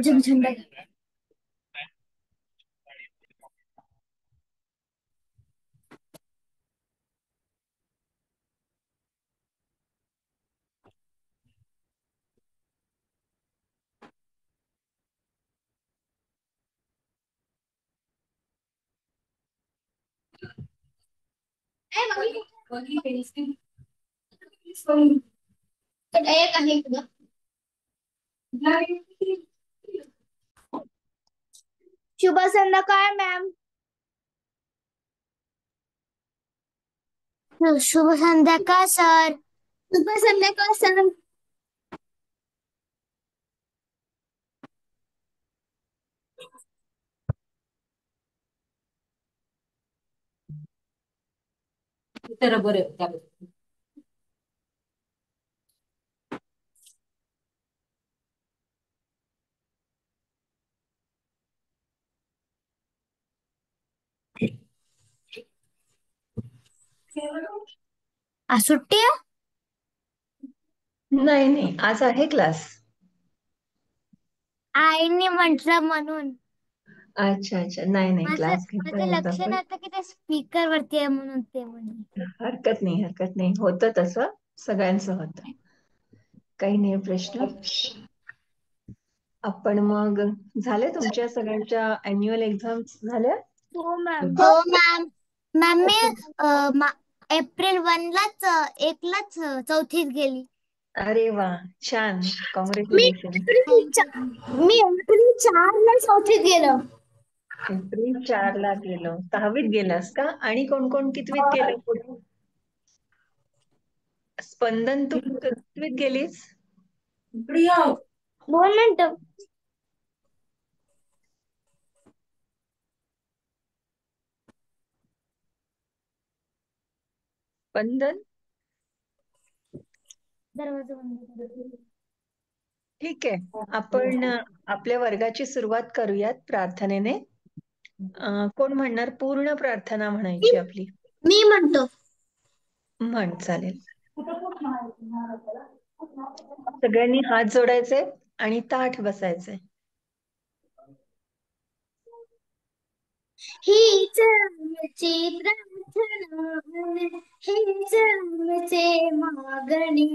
झंडा एक आहे तुला. शुभ संध्याकाळ मॅम. शुभ संध्याकाळ सर. शुभ संध्याकाळ सर. बरोबर. आज सुट्टी आहे? नाही नाही, आज आहे क्लास. आईने म्हटलं म्हणून. अच्छा अच्छा, नाही नाही, क्लास माझं घेतोय आज लक्ष आपण. नव्हतं की ते स्पीकर वरती आहे म्हणून ते म्हणले. हरकत नाही, हरकत नाही, होतं तसं, सगळ्यांचं होतं, काही नाही प्रश्न. आपण मग झाले तुमच्या सगळ्यांच्या अॅन्युअल एक्झाम्स झाल्या? हो मॅम. हो मॅम. मॅम मी एप्रिल 1 लाच चौथीत गेली. अरे वा, छान, मी कॉंग्रॅच्युलेशन. मी एप्रिल 4 ला चौथीत गेलो. एप्रिल 4 ला गेलो, 6वीत गेलास का? आणि कोण कोण कितवीत गेलं पुढे? स्पंदन, तू कितवीत गेलीस? 2 मिनिटं. स्पंदन, दरवाजा बंद. ठीक आहे, आपण आपल्या वर्गाची सुरुवात करूयात प्रार्थनेने. कोण म्हणणार? पूर्ण प्रार्थना म्हणायची आपली. मी म्हणतो. म्हण, चालेल. सगळ्यांनी हात जोडायचे आणि ताठ बसायचे. हीच आमची प्रार्थना, हीच आमचे मागणे,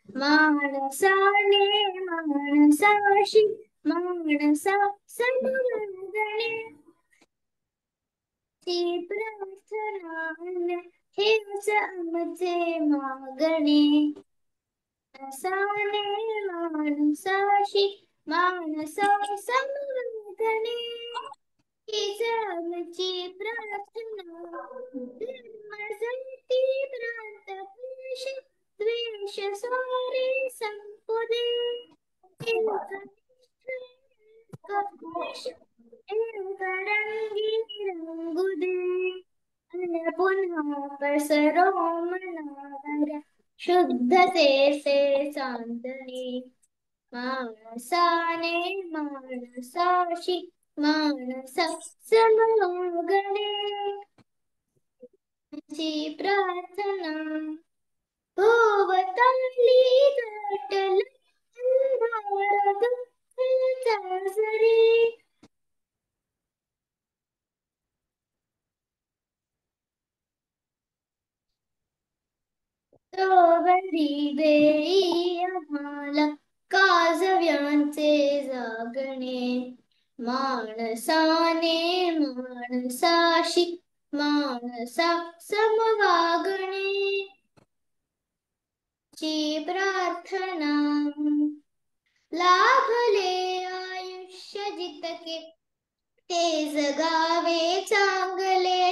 माणसाने माणसाशी माणसा समगणे. ती प्रार्थना, हीच आमचे मागणे, माणसाने माणसाशी माणसा समगणे. हीच आमची प्रार्थना, धर्मासाठी भ्रांतद्वेष, द्वेष सारे संपू दे. एका रंगी रंगू दे, अन पुन्हा पसरो मनावर शुद्धतेचे चांदणे. माणसाने माणसाशी माणसा समगणे. ची प्रार्थना, भोवताली दाटला अंधार दुःखाचा जरी. तोवरी देई आम्हाला काजव्यांचे जागणे, माणसाने माणसाशी माणसा समवागणे. ची प्रार्थना, लाभले आयुष्य जितके ते जगावे चांगले.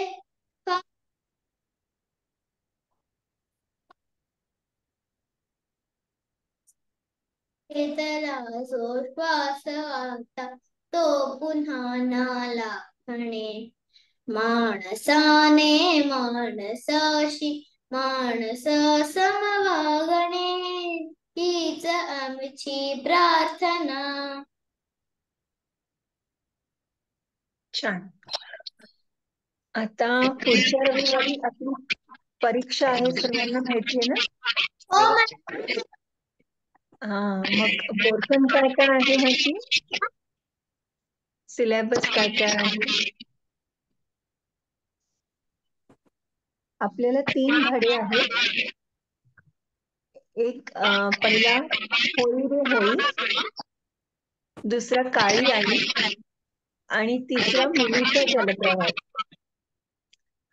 घेतला जो श्वास आता तो पुन्हा ना लाभणे. माणसाने माणसाशी माणस समवागणे. हीच आमची प्रार्थना. छान. आता पुढच्या रविवारी आपली परीक्षा आहे, सर्वांना माहिती आहे ना? हो हा, मग पोर्शन काय काय आहे माहिती? सिलेबस काय काय आहे? आपल्याला 3 धडे आहेत. एक पहिला होळी रे होळी, दुसरा काळी आई आणि तिसरा मिनीचा जलप्रवास.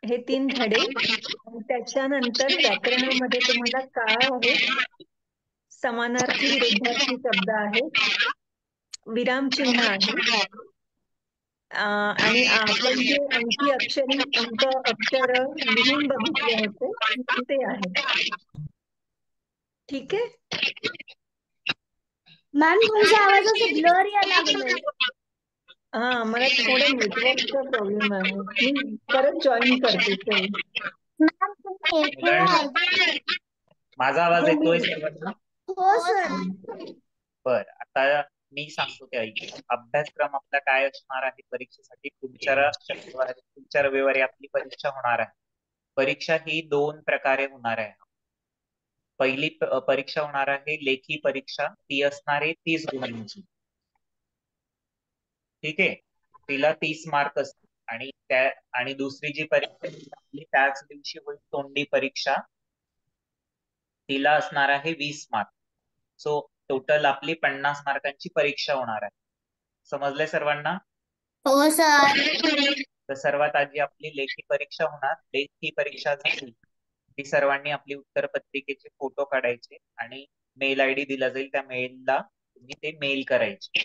हे 3 धडे. आणि त्याच्यानंतर व्याकरणामध्ये तुम्हाला काळ आहे, समानार्थी विरुद्धार्थी शब्द आहे, विरामचिन्ह आहे, आणि आपण जे अंकी अक्षरी अक्षर लिहून बघितले होते ते आहे. ठीक आहे. मॅम तुमचा आवाज असं ब्लर यायला लागलाय. हा, मला थोडं नेटवर्कचा प्रॉब्लेम आहे. मी परत जॉईन करते चल. मॅम तुम्ही येतोय आज. माझा आवाज हो, येतोय मी- सर्वांना? हो सर. बर, आता मी सांगतो ते ऐक. अभ्यासक्रम आपला काय असणार आहे परीक्षेसाठी? पुढच्या रविवारी आपली परीक्षा होणार आहे. परीक्षा ही 2 प्रकारे होणार आहे. पहिली परीक्षा होणार आहे लेखी परीक्षा, ती असणार आहे 30 गुणांची. ठीक आहे, तिला 30 मार्क असतील. आणि दुसरी जी परीक्षा आपली त्याच दिवशी होईल तोंडी परीक्षा, तिला असणार आहे 20 मार्क. सो टोटल आपली 50 मार्कांची परीक्षा होणार आहे. समजलंय सर्वांना? हो सर. तर सर्वात आधी आपली लेखी परीक्षा होणार. लेखी परीक्षा झाली की सर्वांनी आपली उत्तरपत्रिकेचे फोटो काढायचे आणि मेल आयडी दिला जाईल, त्या मेलला तुम्ही ते मेल करायचे.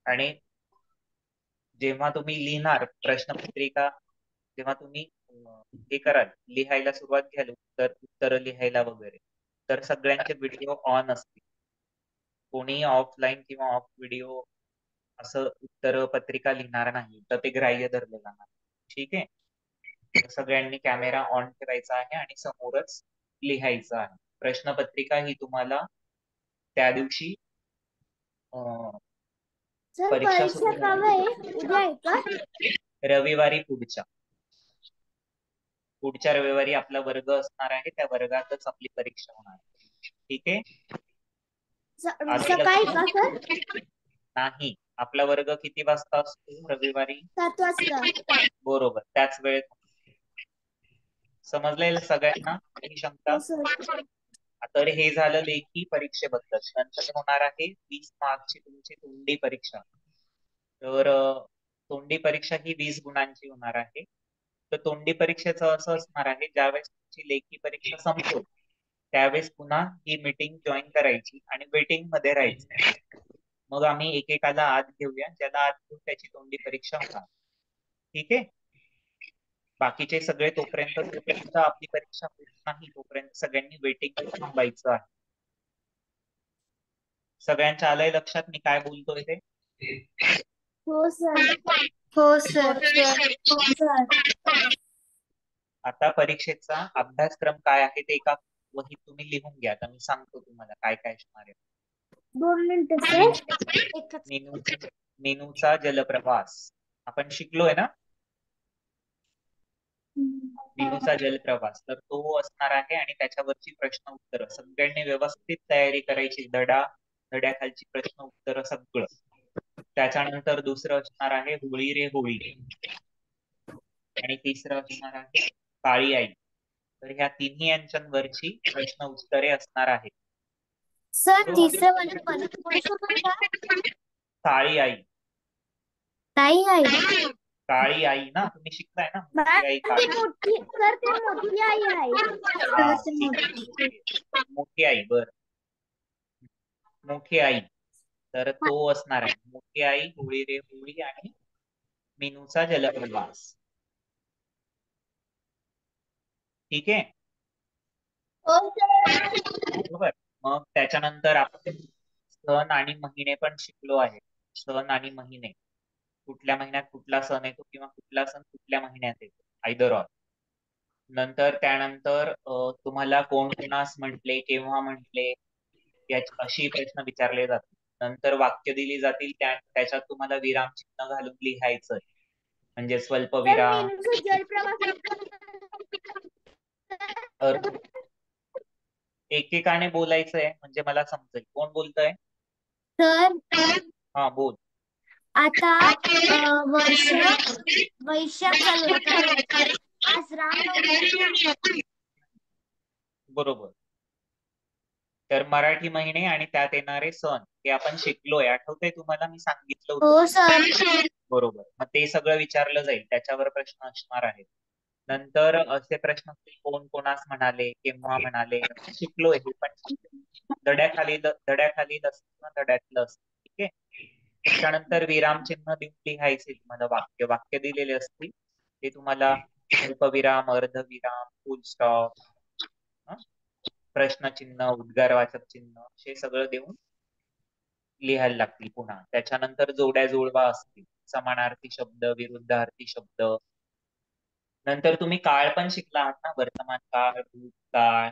आणि जेव्हा तुम्ही लिहिणार प्रश्नपत्रिका, जेव्हा तुम्ही हे कराल, लिहायला सुरुवात घ्याल, उत्तर लिहायला वगैरे, तर सगळ्यांचे व्हिडिओ ऑन असतील. कोणी ऑफलाईन किंवा ऑफ व्हिडिओ असं उत्तर पत्रिका लिहिणार नाही, तर ते ग्राह्य धरलं जाणार. ठीक आहे, सगळ्यांनी कॅमेरा ऑन ठेवायचा आहे आणि समोरच लिहायचं आहे. प्रश्नपत्रिका ही तुम्हाला त्या दिवशी सर परीक्षा परीक्षा सुरू केव्हा आहे? उद्या आहे का? रविवारी पुढच्या रविवारी आपला वर्ग असणार आहे, त्या वर्गातच आपली परीक्षा होणार आहे. ठीक आहे, सकाळी का सर? नाही, आपला वर्ग किती वाजता असतो रविवारी? 7 वाजता. बरोबर, त्याच वेळेत. समजलेलं सगळ्यांना? काही शंका? हो सर. तर हे झालं लेखी परीक्षेबद्दल. नंतर होणार आहे 20 मार्कची तुमची तोंडी परीक्षा. तर तोंडी परीक्षा ही 20 गुणांची होणार आहे. तर तोंडी परीक्षेचं असं असणार आहे, ज्यावेळेस तुमची लेखी परीक्षा संपतो त्यावेळेस पुन्हा ही मीटिंग जॉईन करायची आणि वेटिंग मध्ये राहायचं. मग आम्ही एकेकाला आत घेऊया, ज्याला आत घेऊन त्याची तोंडी परीक्षा होणार. ठीक आहे, बाकीचे सगळे जोपर्यंत आपली परीक्षा होत नाही तोपर्यंत सगळ्यांनी वेटिंग थांबायचं आहे. सगळ्यांच्या आलंय लक्षात मी काय बोलतोय ते? हो सर. हो सर. हो सर. आता परीक्षेचा अभ्यासक्रम काय आहे ते एका वहीत तुम्ही लिहून घ्या. आता मी सांगतो तुम्हाला काय काय असणार आहे. 2 मिनिटं सर. मीनूचा जलप्रवास आपण शिकलोय ना? मीनूचा जलप्रवास, तर तो असणार आहे आणि त्याच्यावरची प्रश्न उत्तर सगळ्यांनी व्यवस्थित तयारी करायची. धड्याखालची प्रश्न उत्तर सगळं. त्याच्यानंतर दुसरं असणार आहे होळी रे होळी आणि तिसरं असणार आहे काळी आई. तर ह्या तिन्ही यांच्यावरची प्रश्न उत्तरे असणार आहेत. सर तिसरं वाले परत बोलू शकतो का? काळी आई. ताई आहे. काळी आई ना, तुम्ही शिकलाय ना? मोठी आई, ती काळी मोठी सर, ती मोठी आई आहे. हा, ठीक आहे. मोठी आई, बर, मोठी आई. तर तो असणार आहे मोठी आई, होळी रे होळी आणि मीनूचा जलप्रवास. ठीक आहे, बरोबर. मग त्याच्यानंतर आपण सण आणि महिने पण शिकलो आहे. सण आणि महिने, कुठल्या महिन्यात कुठला सण येतो किंवा कुठला सण कुठल्या महिन्यात येतो, आयदर ऑर. नंतर त्यानंतर तुम्हाला कोण कोणास म्हटले, केव्हा म्हटले, अशी प्रश्न विचारले जातील. नंतर वाक्य दिली जातील, त्याच्यात तुम्हाला विरामचिन्ह घालून लिहायचं. म्हणजे स्वल्पविराम, अर्ध. एकेकाने बोलायचंय म्हणजे मला समजेल. कोण बोलतंय? सर हा, बोल. आता वर्ष वैशाख चालू आहे कारण आज रामनवमी आहे ना. बरोबर. तर मराठी महिने आणि त्यात येणारे सण हे आपण शिकलोय. आठवतंय तुम्हाला? मी सांगितलं हो होतं. सर. बरोबर. मग ते सगळं विचारलं जाईल, त्याच्यावर प्रश्न असणार आहेत. नंतर असे प्रश्न असतील, कोण कोणास म्हणाले, केव्हा म्हणाले, शिकलोय हे पण. धड्याखाली असतं ना, धड्यातलं असतं. ठीक आहे. त्याच्यानंतर विरामचिन्ह देऊन लिहायचे तुम्हाला वाक्य. वाक्य दिलेले असतील ते तुम्हाला अल्पविराम, अर्धविराम, फुल स्टॉप, प्रश्नचिन्ह, उद्गारवाचक चिन्ह हे सगळं देऊन लिहायला लागतील पुन्हा. त्याच्यानंतर जोड्या जुळवा असतील, समानार्थी शब्द, विरुद्धार्थी शब्द. नंतर तुम्ही काळ पण शिकला आहात ना, वर्तमान काळ, भूतकाळ,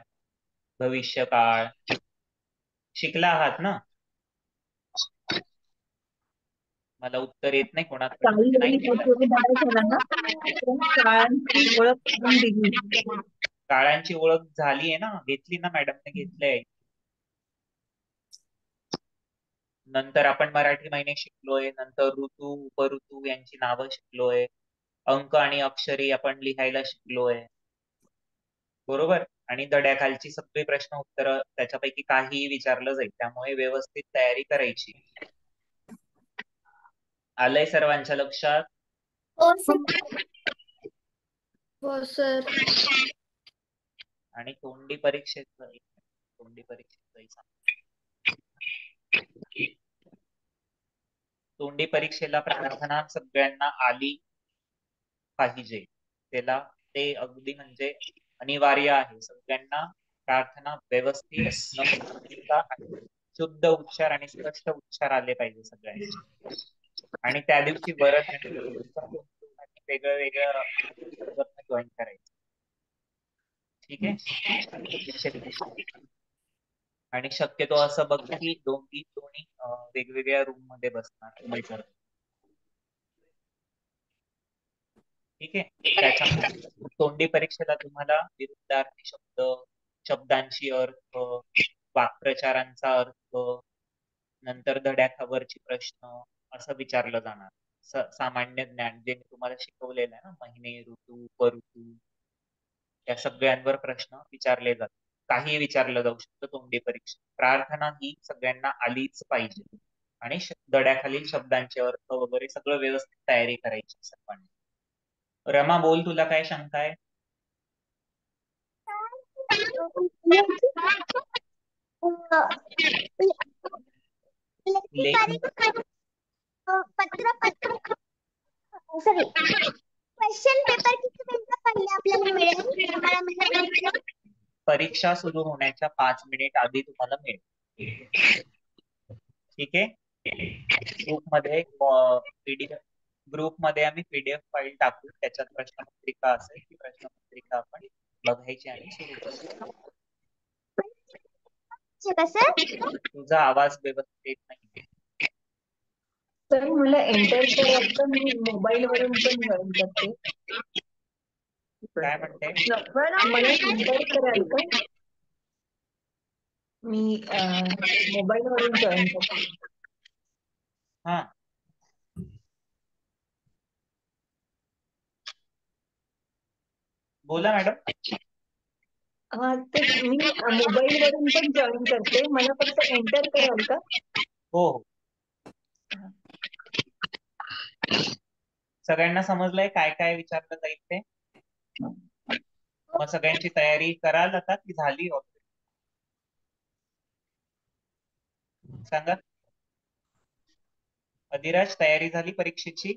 भविष्यकाळ शिकला आहात ना? मला उत्तर येत नाही कोणाकडून, म्हणजे नाही केलं. काळांची ओळख करून दिली. काळांची ओळख झाली आहे ना, घेतली ना, मॅडमने घेतलंय. नंतर आपण मराठी महिने शिकलोय. नंतर ऋतू, उपऋतू यांची नावं शिकलोय. अंक आणि अक्षरी आपण लिहायला शिकलोय. बरोबर. आणि धड्याखालची सगळी प्रश्न उत्तर त्याच्यापैकी काहीही विचारलं जाईल, त्यामुळे व्यवस्थित तयारी करायची. आलंय सर्वांच्या लक्षात? हो सर. आणि तोंडी परीक्षेचं तोंडी परीक्षेला प्रार्थना सगळ्यांना आली पाहिजे. त्याला ते अगदी म्हणजे अनिवार्य आहे. सगळ्यांना प्रार्थना व्यवस्थित, शुद्ध उच्चार आणि स्पष्ट उच्चार आले पाहिजे सगळ्यांचे. आणि त्या दिवशी वेगळं वेगळं जॉईन करायचं. ठीक आहे. आणि शक्यतो असं बघ की दोन्ही वेगवेगळ्या रूम मध्ये बसणार. ठीक आहे. त्याच्यामध्ये तोंडी परीक्षेला तुम्हाला विरुद्धार्थी शब्द, शब्दांची अर्थ, वाक्प्रचारांचा अर्थ, नंतर धड्याखावरची प्रश्न असं विचारलं जाणार. सामान्य ज्ञान जे मी तुम्हाला शिकवलेलं आहे ना, महिने, ऋतू, उपऋतू, या सगळ्यांवर प्रश्न विचारले जातात. काही विचारलं जाऊ शकतं तोंडी परीक्षा. प्रार्थना ही सगळ्यांना आलीच पाहिजे. आणि धड्याखालील शब्दांचे अर्थ वगैरे सगळं व्यवस्थित तयारी करायची सर्वांनी. रमा, बोल, तुला काय शंका आहे? क्वेश्चन पेपर किती मिनिटं पहिले आपल्याला मिळेल? परीक्षा सुरू होण्याच्या 5 मिनिट आधी तुम्हाला मिळेल. ठीक आहे. ग्रुपमध्ये आम्ही पीडीएफ फाईल टाकू, त्याच्यात प्रश्नपत्रिका असेल. ती प्रश्नपत्रिका आपण बघायची आणि सुरू करायची. तुझा आवाज व्यवस्थित नाही. तर मला एंटर करायचं, मी मोबाईल वरून पण जॉईन करते. काय म्हणते? मला एंटर करायचं, मी मोबाईल वरून जॉईन करते. हा, बोला मॅडम. हा, तेच मी मोबाईल वरून पण जॉईन करते. मला फक्त एंटर कराल का? हो हो. सगळ्यांना समजलंय काय काय विचारलं जाईल ते? मग सगळ्यांची तयारी कराल आता की झाली? सांगा. अधिराज, तयारी झाली परीक्षेची?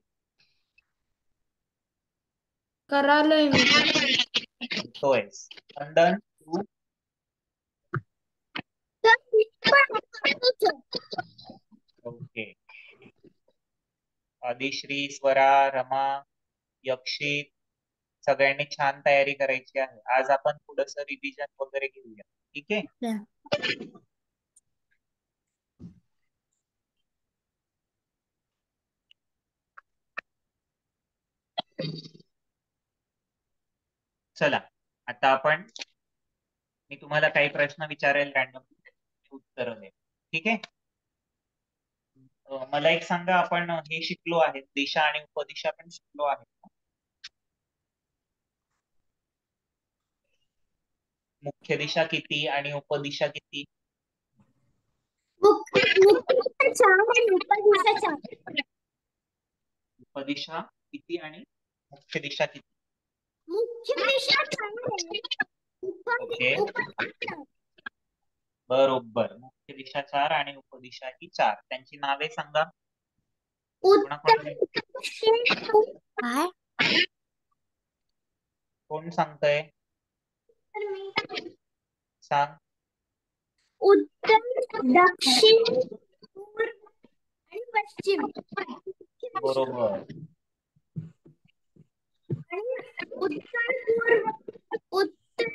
करालोय मी. होय. स्पंदन, तू? ओके. आदिश्री, स्वरा, रमा, यक्षित सगळ्यांनी छान तयारी करायची आहे. आज आपण थोडस रिव्हिजन वगैरे घेऊया. ठीक आहे. चला आता आपण, मी तुम्हाला काही प्रश्न विचारेल रॅन्डम, उत्तर द्या. ठीक आहे. मला एक सांगा, आपण हे शिकलो आहे, दिशा आणि उपदिशा पण शिकलो आहे. मुख्य दिशा किती आणि उपदिशा किती? मुख्य 4 आणि उपदिशा 4. उपदिशा किती आणि मुख्य दिशा किती? मुख्य दिशा 4 आहे. ओके, उपदिशा 4. बरोबर. मुख्य दिशा 4 आणि उपदिशा ही 4. त्यांची नावे सांगा. उत्तर कोणाकोणाची? दक्षिण काय? कोण सांगतय? सांग. उत्तर दक्षिण पूर्व आणि पश्चिम. बरोबर. आणि उत्तर पूर्व, उत्तर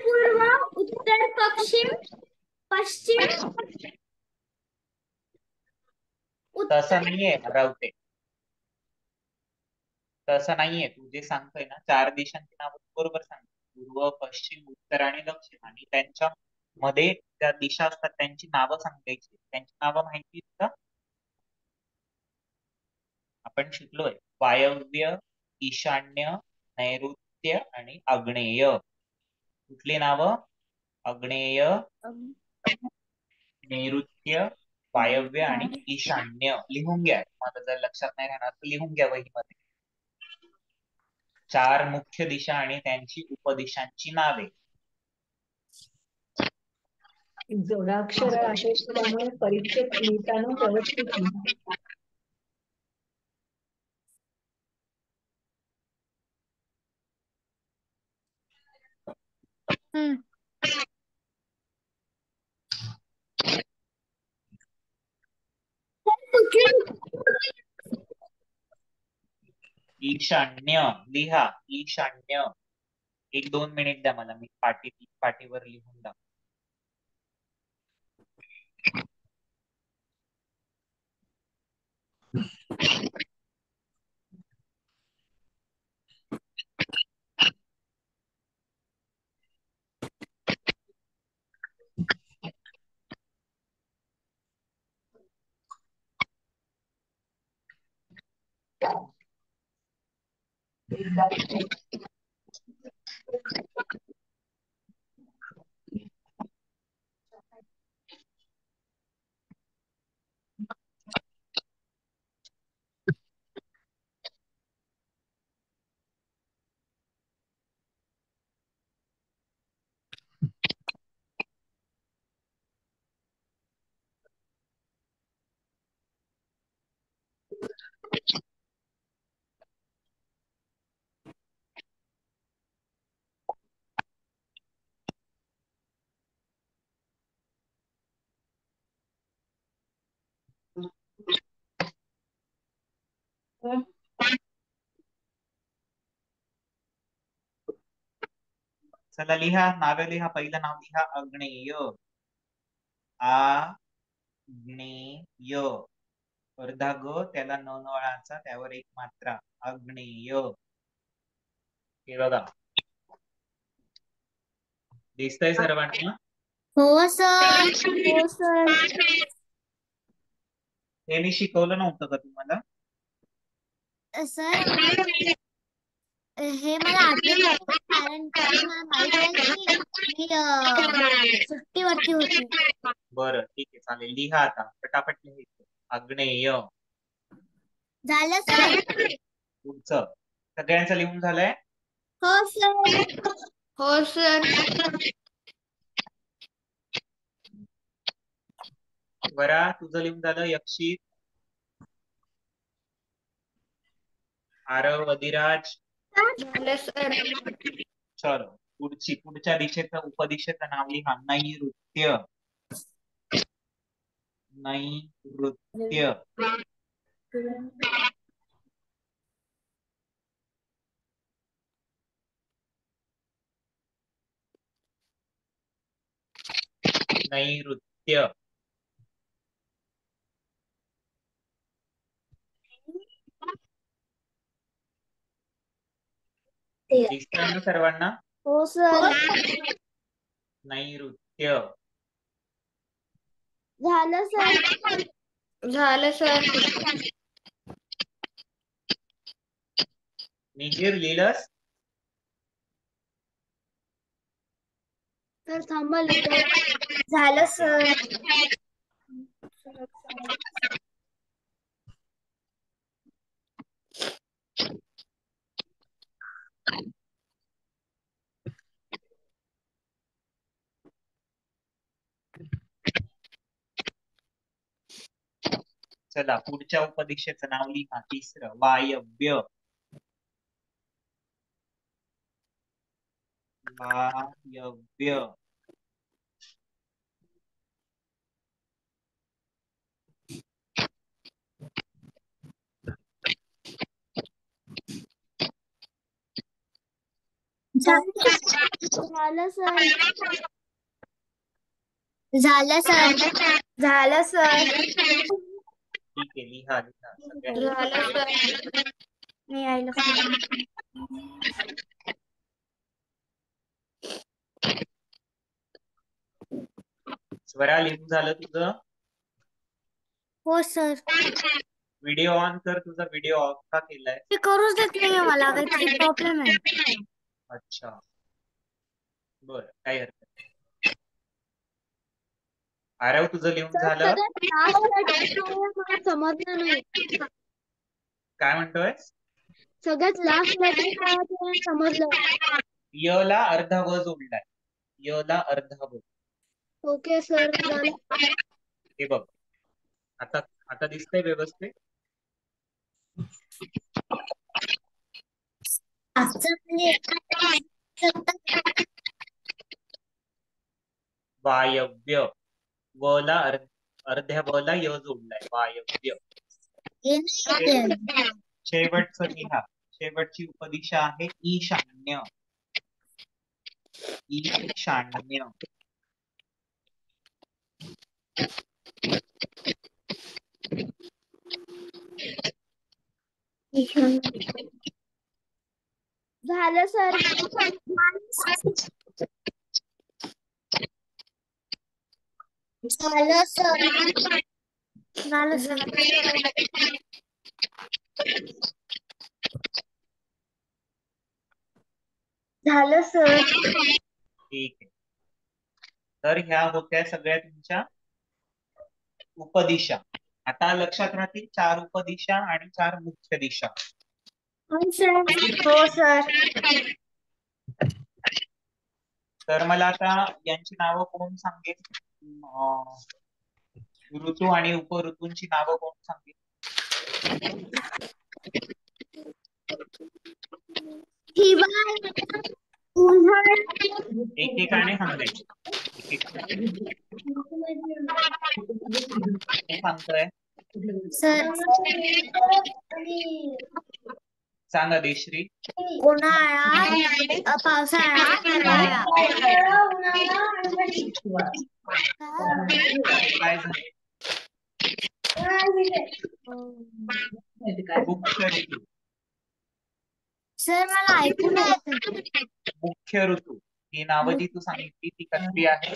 पूर्व, उत्तर पश्चिम, पश्चिम तसं नाहीये रावते, तसं नाहीये. तू जे सांगतोय ना, 4 दिशांची नाव बरोबर सांग. पूर्व, पश्चिम, उत्तर आणि दक्षिण, आणि त्यांच्या मध्ये त्या दिशा असतात त्यांची नावं सांगायची. त्यांची नावं माहिती आहेत का? आपण शिकलोय वायव्य, ईशान्य, नैऋत्य आणि आग्नेय. कुठली नावं? आग्नेय, नैऋत्य, वायव्य आणि ईशान्य. लिहून घ्या. मला जर लक्षात नाही राहणार तर लिहून घ्या वहीमध्ये. 4 मुख्य दिशा आणि त्यांची उपदिशांची नावे. जोडाक्षर आहेत त्यामुळे परीक्षेत लिहिताना व्यवस्थित लिहा. ईशान्य लिहा. ईशान्य. 1-2 मिनिट द्या मला, मी पाटीवर लिहून दाखव. चला लिहा, नावे लिहा. पहिलं नाव लिहा आग्नेय. आग्नेय. अर्धा ग, त्याला न वळाचा, त्यावर एक मात्रा. आग्नेय. हे बघा, दिसतंय सर्वांना? हो सर. हो सर. हे मी शिकवलं नव्हतं का तुम्हाला? सर हे मला आठवत नाही, कारण की मला माहित आहे की मी सुट्टीवरती होती. बरं, ठीक आहे, चालेल. लिहा आता, पटापट लिहायचं. आग्नेय. झालं सर? पुढचं सगळ्यांचं लिहून झालंय? हो सर. हो सर. वरा, तुझं लिहून झालं? यक्षित, आरव, अधिराज? झालं सर. चलो, पुढच्या दिशेचं, उपदिशेचं नाव लिहा. नैऋत्य. नैऋत्य. नैऋत्य. दिसतंय ना सर्वांना? हो सर. नैऋत्य. झालं सर. झालं सर. निजीर लिहिलंस? सर थांबा लिहितो. झालं सर. चला पुढच्या उपदिशेचं नाव लिहा. तिसरं वायव्य. वायव्य. झालं सर. झालं सर. झालं सर. ठीक आहे, लिहा लिहा सगळ्यांनी. झालं सर. मी आईला स्वरा लिहून झालं तुझं? हो सर. व्हिडिओ ऑन कर. तुझा व्हिडिओ ऑफ का केलाय? ते करूच देत नाहीये मला, काहीतरी प्रॉब्लेम आहे. अच्छा, बर, काही हरकत नाही. आरव तुझं लिहून झालं? मला समजलं नाही. काय म्हणतोय? सगळ्यात लास्ट लेटर समजलं. य ला अर्धा व जोडलाय. य ला अर्धा व. Okay sir. हे बघ, आता आता दिसतंय व्यवस्थित? वायव्य. व ला अर्ध्या व ला य जोडलाय. वायव्य. शेवटचं लिहा. शेवटची उपदिशा आहे ईशान्य. ईशान्य. झालं सर. झालं सर. झालं सर. झालं सर. ठीक आहे. तर ह्या होत्या सगळ्या तुमच्या उपदिशा. आता लक्षात राहतील 4 उपदिशा आणि 4 मुख्य दिशा. हो सर. तर मला आता यांची नावं कोण सांगेल? ऋतू आणि उपऋतूंची नावं कोण सांगेल? एकेकाने सांगायचे. कोण सांगतोय? सर. सांगा देश्री. उन्हाळा, पावसाळा, हिवाळा. काय झाले? मुख्य ऋतू. सर मला ऐकू नाही येत. मुख्य ऋतू ही नावं जी तू सांगितली ती कसली आहे?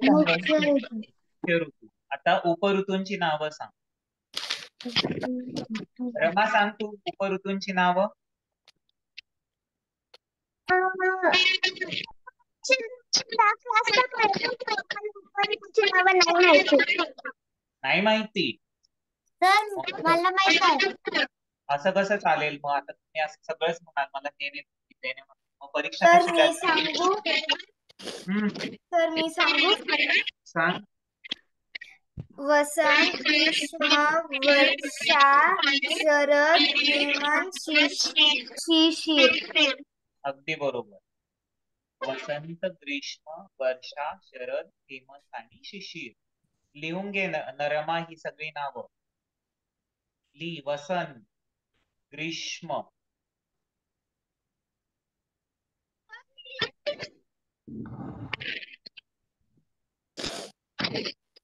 मुख्य ऋतू. आता उपऋतूंची नावं सांग. रमा सांग तू उपऋतूंची नावं. नाही माहिती? सर मला माहित आहे. असं कसं चालेल? मग आता तुम्ही असं सगळंच म्हणाल मला हे नाही माहिती, ते नाही माहिती. मग परीक्षा सर कशी मी द्याल? सांगू. सर मी सांगू. सांग. वसंत, ग्रीष्म, वर्षा, शरद, हेमंत, शिशिर. अगदी बरोबर. वसंत, ग्रीष्म, वर्षा, शरद, हेमंत आणि शिशिर. लिहून घे नरमा ही सगळी नावं. ली. वसंत, ग्रीष्म,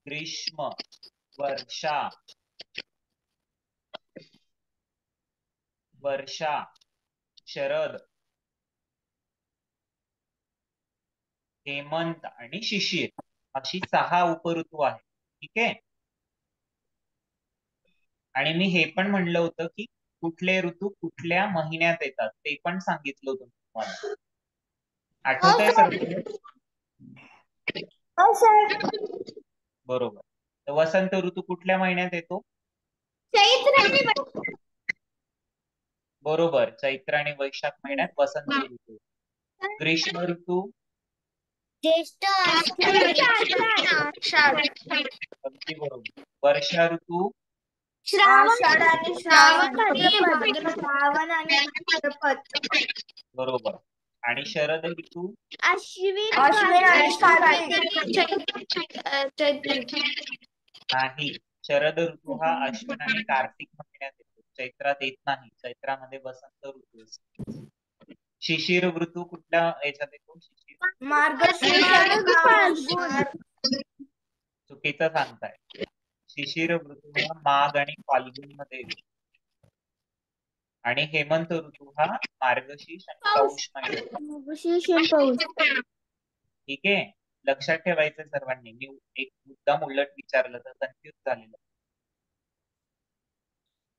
ग्रीष्म, वर्षा, शरद, हेमंत आणि शिशिर अशी 6 उपऋतू आहेत. ठीक आहे. आणि मी हे पण म्हणलं होतं की कुठले ऋतू कुठल्या महिन्यात येतात ते पण सांगितलं होतं तुम्हाला. आठवतंय सर्व? बरोबर. तर वसंत ऋतू कुठल्या महिन्यात येतो? बरोबर, चैत्र आणि वैशाख महिन्यात वसंत ऋतू. ग्रीष्म ऋतू ज्येष्ठ अगदी बरोबर. वर्षा ऋतू श्रावण आणि बरोबर. आणि शरद ऋतू अश्विन नाही. शरद ऋतू हा अश्विन आणि कार्तिक महिन्यात येतो, चैत्रात येत नाही. चैत्रामध्ये वसंत ऋतू असतो. शिशिर ऋतू कुठल्या याच्यात येतो? शिशिर चुकीचं सांगताय. शिशिर ऋतू हा माघ आणि फाल्गुन मध्ये येतो. आणि हेमंत ऋतू हा मार्गशीर्ष आणि पौष महिन्यात. ठीक आहे. लक्षात ठेवायचं सर्वांनी. मी एक मुद्दाम उलट विचारलं तर कन्फ्युज झालेलं.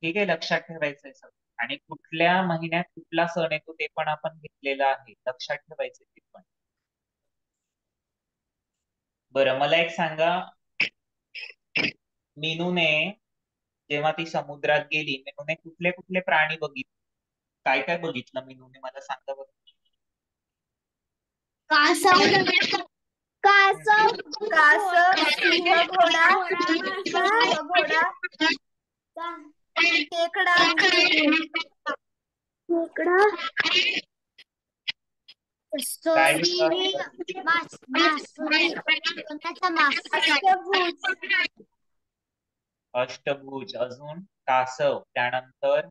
ठीक आहे, लक्षात ठेवायचंय सर. आणि कुठल्या महिन्यात कुठला सण येतो ते पण आपण घेतलेलं आहे. लक्षात ठेवायचं ते पण. बरं, मला एक सांगा, मीनूने जेव्हा ती समुद्रात गेली, मीनूने कुठले कुठले प्राणी बघितले? काय काय बघितलं मीनूने, मला सांगा बरं. सिंह, घोडा, खेकडा, काय विचार? अष्टभुज, अजून कासव, त्यानंतर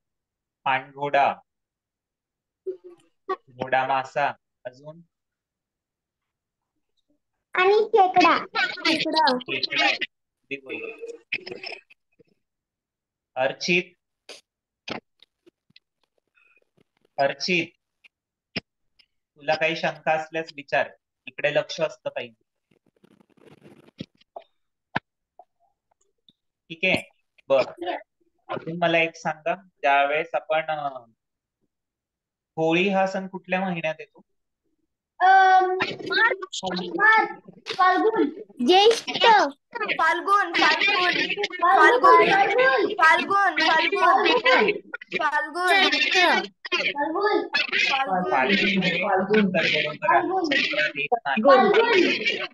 पाणघोडा, घोडा मासा, अजून आणि खेकडा. खेकडा. अगदी बरोबर. अर्चित, तुला काही शंका असल्यास विचार. इकडे लक्ष असतं पाहिजे. ठीक आहे. बर, अजून मला एक सांगा, ज्यावेळेस आपण होळी हा सण कुठल्या महिन्यात येतो? ज्येष्ठ फाल्गुन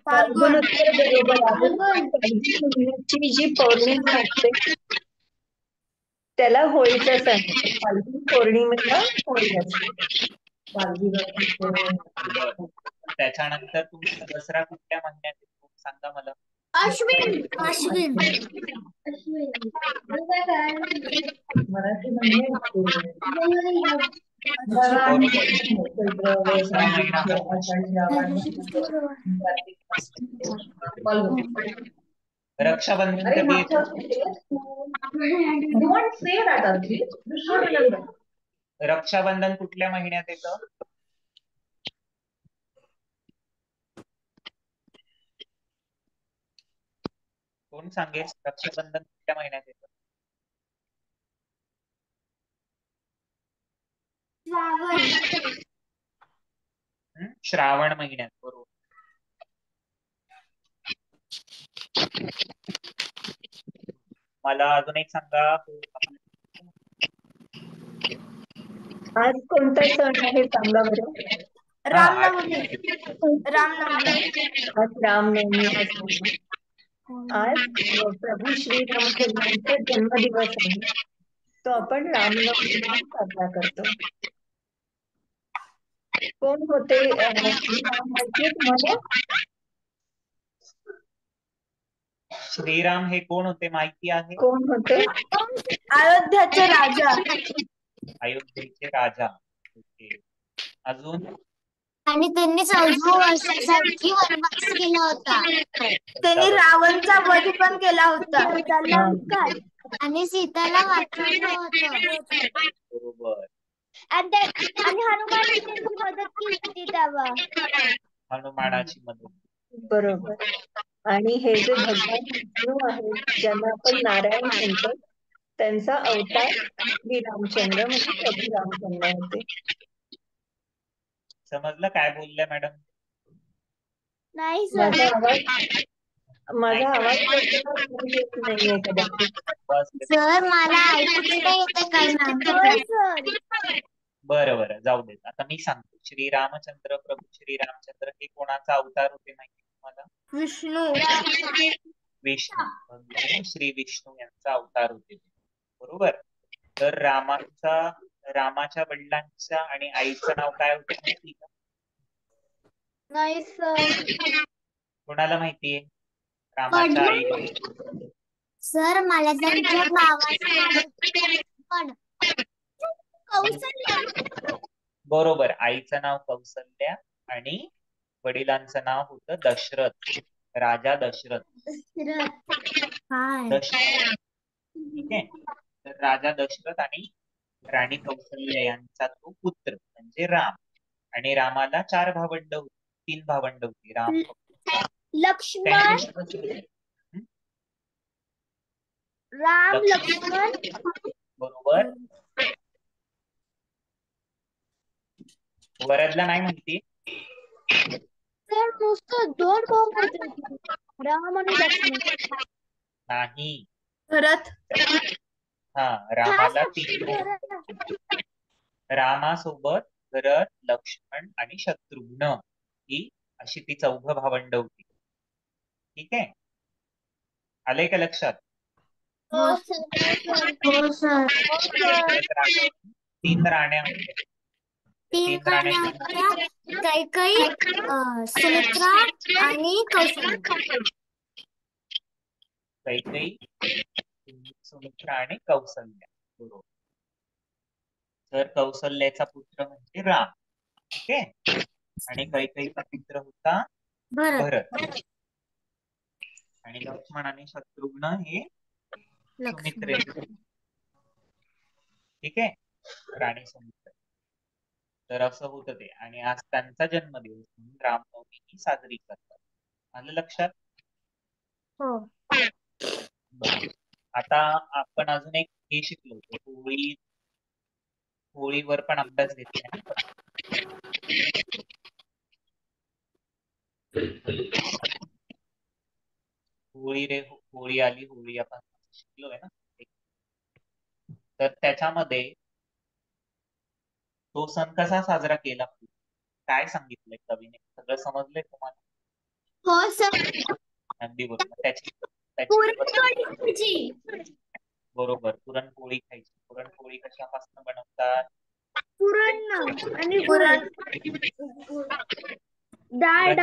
फाल्गुनची जी पौर्णिमा असते त्याला होळीचा सण. फाल्गुन पौर्णिमेला होळी असते. त्याच्यानंतर तुमचा दसरा कुठल्या महिन्यात येतो सांगा मला. अश्विन मराठी म्हणजे रक्षाबंधन कधी येतो? रक्षाबंधन कुठल्या महिन्यात येतं? कोण सांगेल रक्षाबंधन कुठल्या महिन्यात येतं? श्रावण महिन्यात. बरोबर. मला अजून एक सांगा, आज कोणता सण आहे सांगा बरं. रामनवमी. आज रामनवमी आहे. आज प्रभू श्रीरामचंद्रांचा जन्मदिवस आहे. तो आपण रामनवमी साजरा करतो. कोण होते माहितीये तुम्हाला? श्रीराम हे कोण होते माहिती आहे? कोण होते? अयोध्याचे राजा. अयोध्येचे राजा. ओके. अजून? आणि त्यांनी 14 वर्षासाठी वनवास केला होता. त्यांनी रावणचा वध पण केला होता. आणि सीताला वाचवलं होतं. बरोबर. आणि हनुमानजी त्यांची मदत केली होती तेव्हा. हनुमानाची मदत. बरोबर. आणि हे जे भगवान विष्णू आहेत ज्यांना आपण नारायण म्हणतो त्यांचा अवतार श्री रामचंद्र म्हणजे प्रभू रामचंद्र होते. समजलं काय बोलल्या मॅडम? नाही माझा सर. आवाज येत नाहीये कदाचित. सर मला ऐकूच नाही येते काय मॅम. होय सर. बरं जाऊ देत. आता मी सांगतो. श्री रामचंद्र प्रभू श्री रामचंद्र हे कोणाचा अवतार होते माहिती तुम्हाला? विष्णू. विष्णू. श्री विष्णू यांचा अवतार होते. बरोबर. तर रामाच्या वडिलांच्या आणि आईचं नाव काय होतं माहिती का? नाही सर. कोणाला माहितीये? रामाच्या आई. सर मला त्यांच्या भावाचं पण कौशल्य. बरोबर. आईचं नाव कौसल्या आणि वडिलांचं नाव होतं दशरथ. राजा दशरथ. काय दशरथ. ठीक आहे. तर राजा दशरथ आणि राणी कौसल्या यांचा तो पुत्र म्हणजे राम. आणि रामाला 4 भावंड होती. 3 भावंड होती. राम लक्ष्मण. त्यांची राम लक्ष्मण. बरोबर. वरदला नाही माहिती? सर नुसतं 2 भाऊ होते. राम आणि लक्ष्मण. नाही. भरत. हा. रामाला 3 रामासोबत भरत, लक्ष्मण आणि शत्रुघ्न ही अशी ती 4 भावंड होती. ठीक आहे. आलंय का लक्षात? हो सर. 3 राण्या होत्या. 3 3 राण्या राण्या होत्या. कैकई, सुमित्रा आणि कौशल्य. कैकई, सुमित्रा आणि कौसल्या. बरोबर. तर कौसल्याचा पुत्र म्हणजे राम. ठीक आहे. आणि कैकईचा पुत्र होता भरत. आणि लक्ष्मण आणि शत्रुघ्न हे सुमित्रे. ठीक आहे. राणी सुमित्रा. तर असं होतं ते. आणि आज त्यांचा जन्मदिवस म्हणून रामनवमी ही साजरी करतात. आलं लक्षात? हो. आता आपण अजून एक हे शिकलो होतो. होळीवर पण अभ्यास घेतला ना. होळी आली होळी आपण शिकलोय ना. तर त्याच्यामध्ये तो सण कसा साजरा केला? काय सांगितलंय कवीने? सगळं समजलंय तुम्हाला? हो सर. अगदी बरोबर. त्याची पुरणपोळी खायची. बरोबर. पुरणपोळी खायची. पुरणपोळी कशापासून बनवतात? पुरण आणि पुरण. डाळ.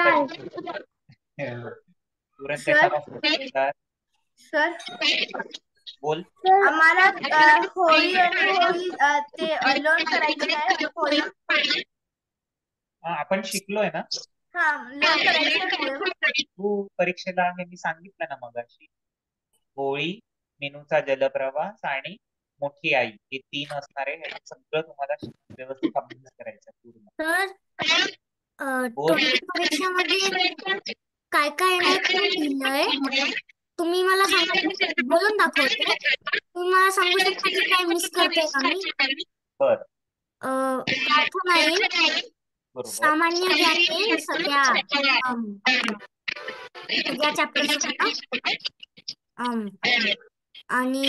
पुरण कशापासून बनवतात? सर बोल. आम्हाला होळी आणि होळी ते अलोन करायची आहे. होळी आपण शिकलोय ना. हा लोन करायची. तू परीक्षेला आहे मी सांगितलं ना मगाशी. होळी, मेनूचा जलप्रवास आणि मोठी आई हे 3 असणारे. हे सगळं तुम्हाला व्यवस्थित अभ्यास करायचा पूर्ण. तर परीक्षामध्ये काय काय नाही लिहिलंय. तुम्ही मला बोलून दाखवते. तुम्ही मला सांगू शकता की काय मिस करते का मी? बर. प्रार्थना येईल. सामान्य ज्ञान येईल सगळ्या चॅप्टर आणि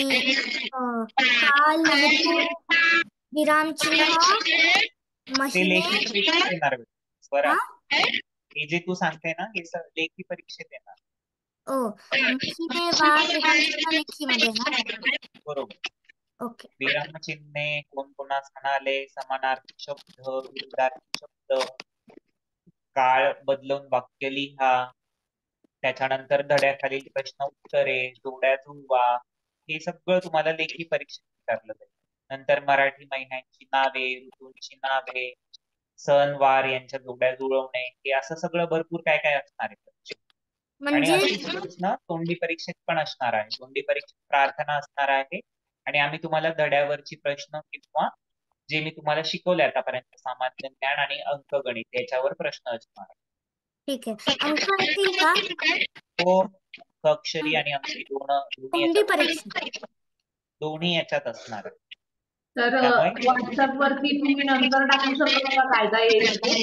काल, ऋतू, विरामचिन्ह, महिने. हे जे तू सांगते ना हे लेखी परीक्षेत येणार. महिने, वार, विरामचिन्ह लेखीमध्ये ना. बरोबर. ओके. विरामचिन्हे कोणकोणास म्हणाले? समानार्थी शब्द, विरुद्धार्थी शब्द, काळ बदलून वाक्य लिहा. त्याच्यानंतर धड्याखालील प्रश्न उत्तरे, जोड्या जुळवा. हे सगळं तुम्हाला लेखी परीक्षेत विचारलं जाईल. नंतर मराठी महिन्यांची नावे, ऋतूंची नावे, सण वार यांच्या जोड्या जुळवणे. हे असं सगळं भरपूर काय काय असणार आहे. आणि अशी प्रश्न तोंडी परीक्षेत पण असणार आहे. तोंडी परीक्षेत प्रार्थना असणार आहे. आणि आम्ही तुम्हाला धड्यावरची प्रश्न किंवा जे मी तुम्हाला शिकवले आतापर्यंत सामान्य ज्ञान आणि अंकगणित याच्यावर प्रश्न असणार आहे. ठीक आहे. अंक येतील का? हो, अक्षरी आणि अंकी दोन्ही तोंडी याच्यात परीक्षा. दोन्ही याच्यात असणार आहे. तर त्यामुळे व्हॉट्सअप वरती तुम्ही नंतर टाकू शकता का काय काय येईल ते?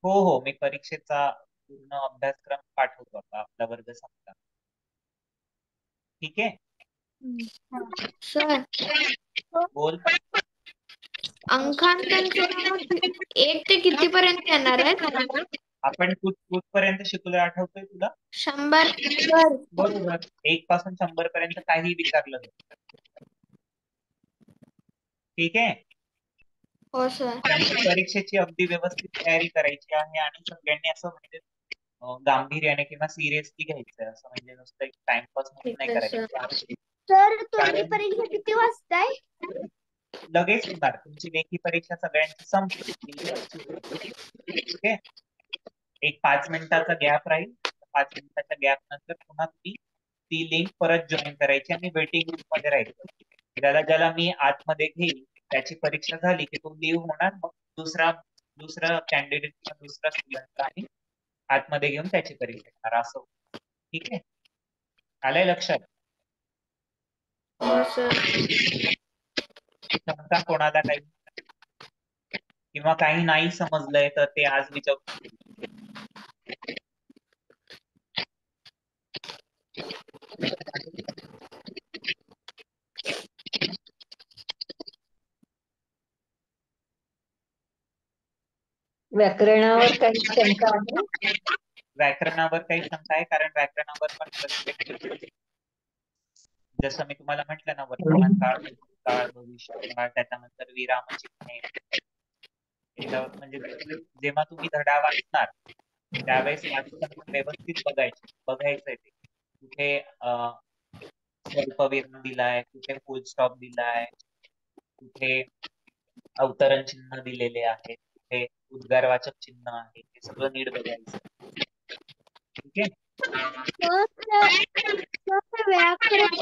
हो हो, मी परीक्षेचा पूर्ण अभ्यासक्रम पाठवतो आता आपला वर्ग संपला. ठीक आहे, सर बोल. अंकांचं 1 ते किती पर्यंत येणार आहेत? आपण कुठपर्यंत शिकलोय आठवतोय तुला? 100. सर बरोबर, 1 पासून 100 पर्यंत काही विचारलं जातं. ठीक आहे, हो सर. त्यामुळे परीक्षेची अगदी व्यवस्थित तयारी करायची आहे आणि सगळ्यांनी असं म्हणजे गांभीर्याने किंवा सिरियसली घ्यायचंय, असं म्हणजे नुसतं एक टाइमपास म्हणून नाही ठीक आहे सर. करायचं. सर तोंडी कारण परीक्षा किती वाजता आहे? लगेच होणार, तुमची लेखी परीक्षा सगळ्यांची संपली. ठीक आहे, एक 5 मिनिटाचा गॅप राहील. 5 मिनिटाच्या गॅप नंतर पुन्हा तुम्ही ती लिंक परत जॉईन करायची आणि वेटिंग रूम मध्ये राहायचं. ज्याला ज्याला मी आतमध्ये घेईल त्याची परीक्षा झाली की तो लीव्ह होणार, मग दुसरा कॅन्डिडेट किंवा दुसरा स्टुडंट आणि आतमध्ये घेऊन त्याची परीक्षा घेणार, असं. ठीक आहे, आलंय लक्षात? हो सर. समजा कोणाला काही किंवा काही नाही समजलंय तर ते आज विचारू. व्याकरणावर काही शंका आहे? व्याकरणावर काही शंका आहे? कारण व्याकरणावर पण प्रत्येक, जसं मी तुम्हाला म्हटलं ना, वर्तमान काळ, भूतकाळ, भविष्यकाळ, त्याच्यानंतर विरामचिन्हे, म्हणजे जेव्हा तुम्ही धडा वाचणार त्यावेळेस वाचताना व्यवस्थित बघायचंय ते कुठे स्वल्पविराम दिलाय, कुठे फुल स्टॉप दिलाय, कुठे अवतरण चिन्ह दिलेले आहे, कुठे उद्गारवाचक चिन्ह आहे, हे सगळं नीट बघायचं. ठीक आहे, व्याकरण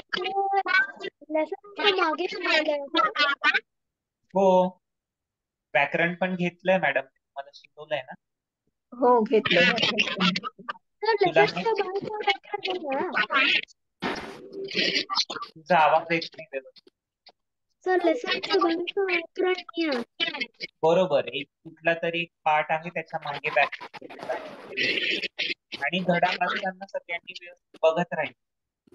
लेसनच्या मागे शिकवलंय का? हो, व्याकरण पण घेतलंय मॅडम, तुम्हाला शिकवलंय ना? हो, घेतलं. तुला तुझा आवाज येत नाही व्यवस्थित. सर लेसनच्या बाहेरचं व्याकरण बरोबर, एक कुठला तरी एक पार्ट आहे त्याच्या मागे बॅक आणि धडा वाचताना सगळ्यांनी व्यवस्थित बघत राहायचं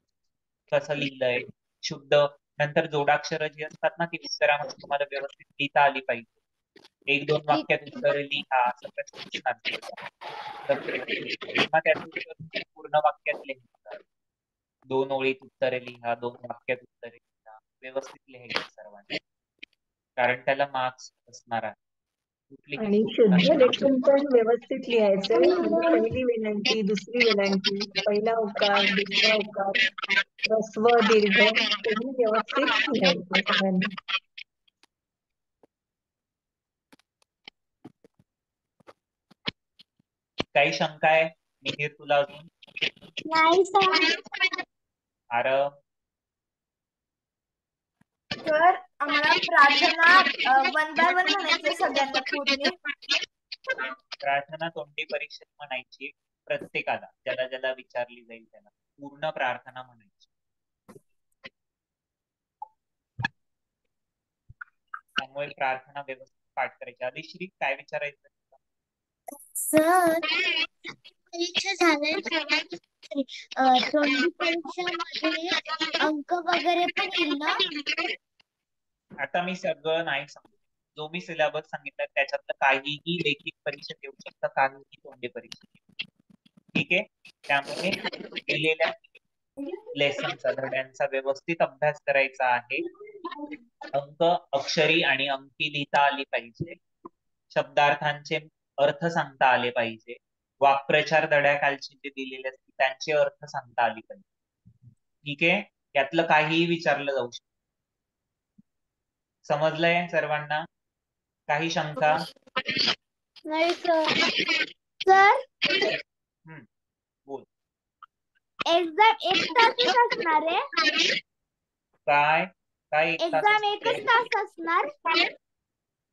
कसं लिहिलंय, शुद्ध. नंतर जोडाक्षर जी असतात ना ती उत्तरामध्ये तुम्हाला व्यवस्थित लिहिता आली पाहिजे. 1-2 वाक्यात उत्तर लिहा असं प्रश्न विचारतात. तेव्हा त्याचं उत्तर पूर्ण वाक्यात लिहायचं. 2 ओळीत उत्तरे लिहा, 2 वाक्यात उत्तरे लिहा, व्यवस्थित लिहायचं सर्वांनी, कारण त्याला मार्क्स असणार आहे. आणि शुद्ध लेखन पण व्यवस्थित लिहायचंय. म्हणजे पहिली वेलांटी, दुसरी वेलांटी, पहिला उकार, दुसरा उकार, ह्रस्व, दीर्घ, तुम्ही व्यवस्थित लिहायचं सगळ्यांनी. काही शंका आहे मिहिर तुला अजून? नाही सर. आरव? सर आम्हाला प्रार्थना 1 by 1 म्हणायचे सगळ्यांना पूर्ण. प्रार्थना तोंडी परीक्षेत म्हणायची प्रत्येकाला, ज्याला ज्याला विचारली जाईल त्याला पूर्ण प्रार्थना म्हणायची. त्यामुळे प्रार्थना व्यवस्थित पाठ करायची. आदिश्री काय विचारायचं? सर परीक्षा झाल्यानंतर तोंडी परीक्षामध्ये अंक वगैरे पण येईल ना? आता मी सगळं नाही सांगू, जो मी सिलेबस सांगितलं त्याच्यातलं काहीही लेखी परीक्षेत येऊ शकतं, काहीही तोंडी परीक्षेत. ठीक आहे, त्यामुळे दिलेल्या लेसनचा, धड्यांचा व्यवस्थित अभ्यास करायचा आहे. अंक अक्षरी आणि अंकी लिहिता आली पाहिजे, शब्दार्थांचे अर्थ सांगता आले पाहिजे, वाक्प्रचार धड्याखालचे जे दिलेले असतील त्यांचे अर्थ सांगता आले पाहिजे. ठीक आहे, यातलं काहीही विचारलं जाऊ शकतं. समजलंय सर्वांना? काही शंका? नाही सर. सर बोल. एक्झाम 1 तासच असणार आहे? काय काय 1 तास एक्झाम 1च तास असणार?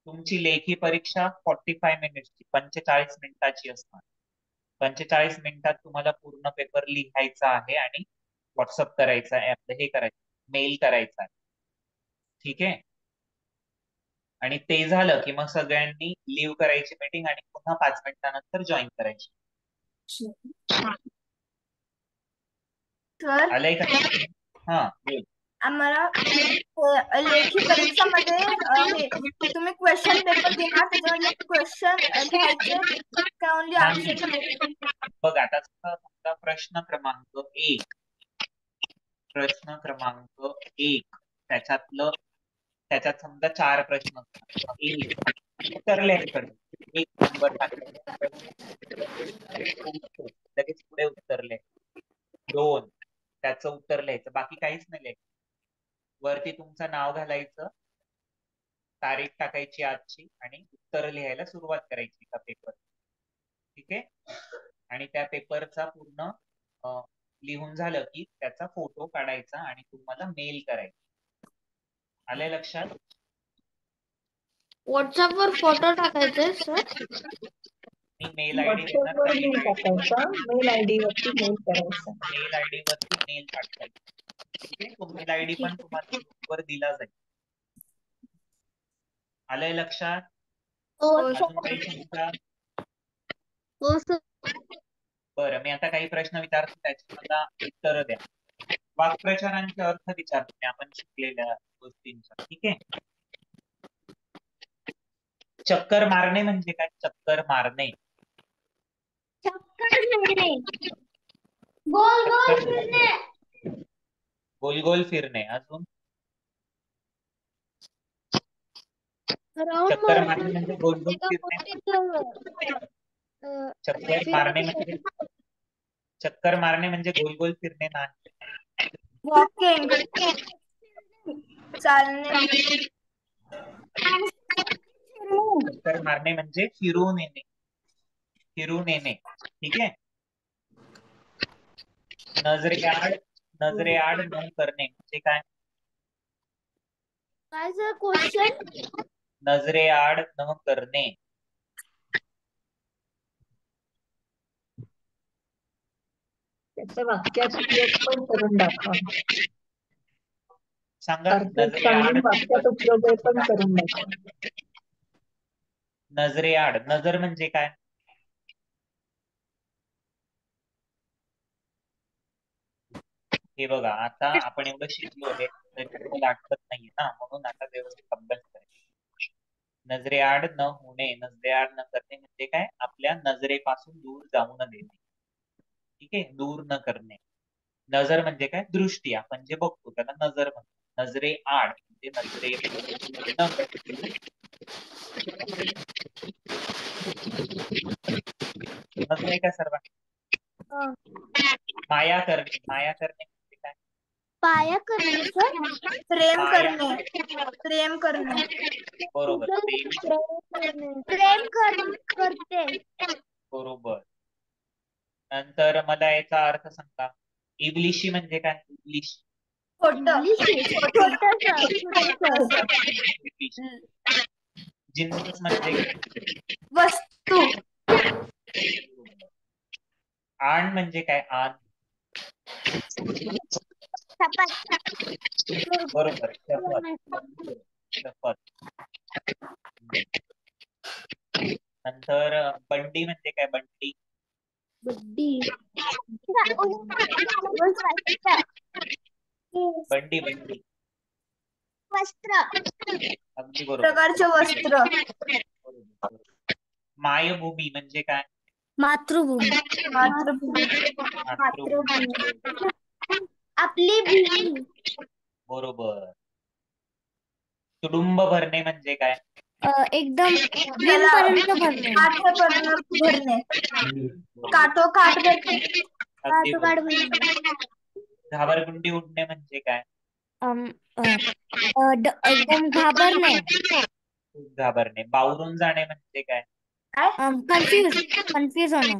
तुमची लेखी परीक्षा 45 मिनिट्सची, 45 मिनिटाची असणार. 45 मिनिटात तुम्हाला पूर्ण पेपर लिहायचा आहे आणि व्हॉट्सअप करायचा आहे, आपलं हे करायचं, मेल करायचा आहे. ठीक आहे. आणि ते झालं की मग सगळ्यांनी लिव्ह करायची मीटिंग आणि पुन्हा 5 मिनिटानंतर जॉईन करायची. तर आलंय का? हा बोल. आम्हाला लेखी परीक्षामध्ये हे तुम्ही क्वेश्चन पेपर देणार, त्याच्यामध्ये क्वेश्चन लिहायचे का ओनली आन्सर? बघ आता समजा प्रश्न क्रमांक 1 त्याच्यात समजा 4 प्रश्न असतात. उत्तर लिहायचं, 1 नंबर लगेच पुढे उत्तर लिहायचं. 2 त्याचं उत्तर लिहायचं, बाकी काहीच नाही लिहायचं. वरती तुमचं नाव घालायचं, तारीख टाकायची आजची आणि उत्तर लिहायला सुरुवात करायची का पेपर. ठीक आहे. आणि त्या पेपरचा पूर्ण लिहून झालं की त्याचा फोटो काढायचा आणि तुम्हाला मेल करायचा. आलंय लक्षात? व्हॉट्सअपवर फोटो टाकायचे सर? मी मेल आयडी देणार, व्हॉट्सअपवर मेल टाकायचा, मेल आयडी वरती मेल करायचा. मेल आयडी वरती मेल पाठवायचा. ठीक आहे. तो मेल आयडी पण तुम्हाला ग्रुपवर दिला जाईल. आलंय लक्षात? अजून काही शंका? हो सर. बरं, मी आता काही प्रश्न विचारतो, त्याची मला उत्तर द्या. वाक्प्रचारांचे अर्थ विचारतो मी आपण शिकलेल्या गोष्टींचा. ठीक आहे. चक्कर मारणे म्हणजे काय? चक्कर मारणे, चक्कर फिरणे, गोल गोल फिरणे, गोल गोल फिरणे. अजून राऊंड चक्कर मारणे म्हणजे गोल गोल एका फिरणे. गोष्टीचं चक्कर मारणे म्हणजे गोल गोल फिरणे नाही. वॉकिंग, चालणे, चक्कर मारणे म्हणजे फिरून येणे. ठीक आहे. नजरेआड न करणे म्हणजे काय? काय सर क्वेश्चन? नजरेआड न करणे. त्याचं वाक्यात उपयोग पण करून दाखवा. सांगा. अर्थ सांगून वाक्यात उपयोग पण करून दाखवा. नजरेआड, नजर म्हणजे काय? हे बघा, आता आपण एवढं शिकलो आहे तरी मला आठवत नाहीये ना, म्हणून आता व्यवस्थित अभ्यास करायचा. नजरेआड न होणे, नजरेआड न करणे म्हणजे काय? आपल्या नजरेपासून दूर जाऊ न देणे. ठीक आहे. दूर न करणे. नजर म्हणजे काय? दृष्टी, आपण जे बघतो त्याला नजर म्हणतो. नजरेआड म्हणजे नजरे नजरे काय सर्वांना? माया करणे म्हणजे काय? पाया करणे सर? प्रेम माया. करणे. बरोबर. प्रेम करते. बरोबर. नंतर मला याचा अर्थ सांगा. इबलिशी म्हणजे काय? इबलिश, जिन्नस म्हणजे वस्तू, आण म्हणजे काय? आण. बरोबर. शपथ. नंतर बंडी म्हणजे काय? बंडी, बंडी वस्त्र, अगदी बरोबर. प्रकारचे वस्त्र. मायभूमी म्हणजे काय? मातृभूमी. मातृभूमी, आपली भूमी. बरोबर. तुडुंब भरणे म्हणजे काय? एकदम पर्यंत भरणे. भरणे, काठोकाठ भरणे. अगदी बरोबर. घाबरगुंडी उडणे म्हणजे काय? एकदम घाबरणे. खूप घाबरणे. बावरून जाणे म्हणजे काय? कन्फ्युज होणं.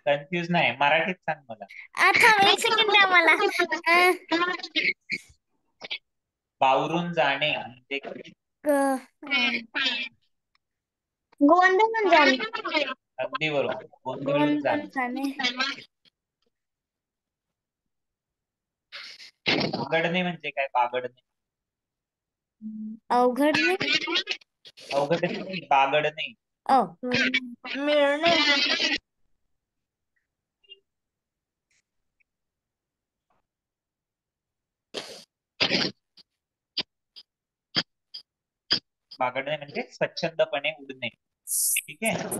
कन्फ्युज नाही, मराठीत सांग मला. आता 1 सेकंड द्या मला. बावरून जाणे म्हणजे गोंधळून जाणे. अगदी बरोबर. गोंधळून जाणे. बागडणे म्हणजे काय? बागडणे अवघडणे. अवघडणे नाही, बागडणे. मिळणे. बागडणे म्हणजे स्वच्छंदपणे उडणे. ठीक आहे.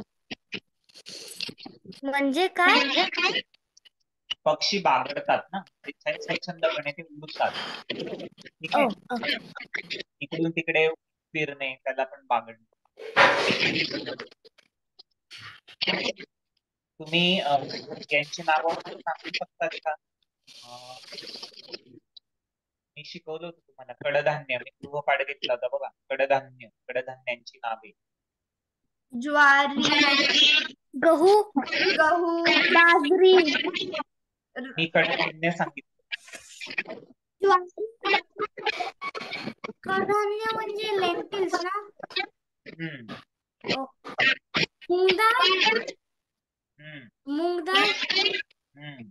म्हणजे काय? पक्षी बागडतात ना, ते स्वच्छंदपणे ते उडतात. ठीक ओ आहे. इकडून तिकडे फिरणे त्याला पण बागडणे. तुम्ही यांची नावं सांगू शकतात का? मी शिकवलं होतं तुम्हाला कडधान्य. मी गृहपाठ घेतला होता बघा. कडधान्यांची नावे. ज्वारी, गहू, गहू, बाजरी, मी कडधान्य सांगितलं. कडधान्य म्हणजे लेंटिल्स ना. हम्म. मूग डाळ, हम्म. मूग डाळ, हम्म.